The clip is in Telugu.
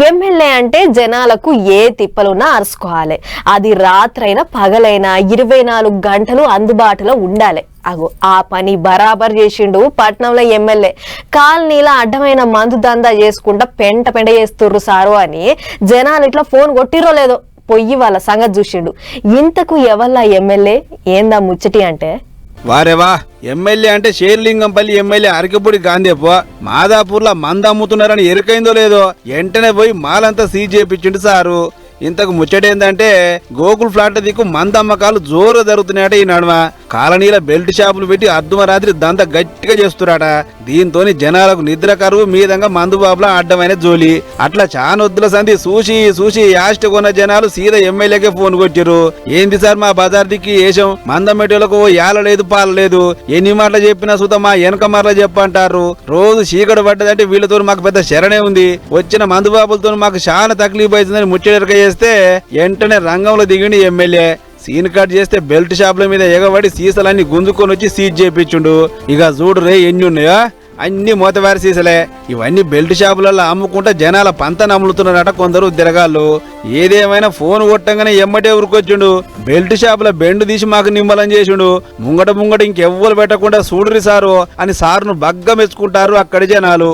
ఎమ్మెల్యే అంటే జనాలకు ఏ తిప్పలున్నా అరుసుకోవాలి. అది రాత్రైనా పగలైనా 24 గంటలు అందుబాటులో ఉండాలి. అగో ఆ పని బరాబర్ చేసిండు పట్నంలో ఎమ్మెల్యే. కాలనీల అడ్డమైన మందు దందా చేసుకుంటా పెంట చేస్తుర్రు సారు అని జనాలు ఇట్లా ఫోన్ కొట్టిరో లేదో పొయ్యి వాళ్ళ సంగతి చూసిండు. ఇంతకు ఎవల్లా ఎమ్మెల్యే ఏందా ముచ్చటి అంటే, వారేవా ఎమ్మెల్యే అంటే షేర్లింగంపల్లి ఎమ్మెల్యే అరకపూడి గాంధీపో మాదాపూర్లో మంద అమ్ముతున్నారని ఎరుకైందో లేదో వెంటనే పోయి మాలంతా సీజ్ చేయించిండు సారు. ఇంతకు ముచ్చటేందంటే గోకుల్ ఫ్లాట్ దిక్కు మంద అమ్మకాలు జోరు జరుగుతున్నాయట. ఈ నడుమ కాలనీల బెల్ట్ షాపులు పెట్టి అర్ధమరాత్రి దంత గట్టిగా చేస్తున్నారట. దీంతోని జనాలకు నిద్ర కరువు మీదంగా మందు బాబుల అడ్డమైన జోలి. అట్లా చానొద్దుల సంధి చూసి యాస్ట్ కొన్న జనాలు సీదా ఎమ్మెల్యేకే ఫోన్ కొట్టారు. ఏంది సార్ మా బజార్ దిక్కి వేషం మందం మెట్టలకు ఏలలేదు పాలలేదు, ఎన్ని మాటలు చెప్పినా సుత మా వెనక మార్ల చెప్పంటారు. రోజు చీకటి పడ్డదంటే వీళ్ళతో మాకు పెద్ద శరణే ఉంది. వచ్చిన మందు బాబులతో మాకు చాలా తక్లీఫ్ అవుతుందని ముచ్చటెరక చేస్తే వెంటనే రంగంలో దిగిండి ఎమ్మెల్యే. సీన్ కట్ చేస్తే బెల్ట్ షాపుల మీద ఎగబడి సీసాలన్నీ గుంజుకొని వచ్చి సీజ్ చేయించుండు. ఇక చూడు రే ఎన్ని ఉన్నాయో అన్ని మూతవారి సీసలే. ఇవన్నీ బెల్ట్ షాపులలో అమ్ముకుంటా జనాల పంత నమ్ములుతున్నారట కొందరు ఉద్యోగాళ్ళు. ఏదేమైనా ఫోన్ కొట్టంగానే ఎమ్మటే ఊరుకొచ్చిండు. బెల్ట్ షాపుల బెండు తీసి మాకు నిమ్మలం చేసిండు. ముంగట ఇంకెవ్వరు పెట్టకుండా చూడురి సారు అని సారును బగ్గ మెచ్చుకుంటారు అక్కడి జనాలు.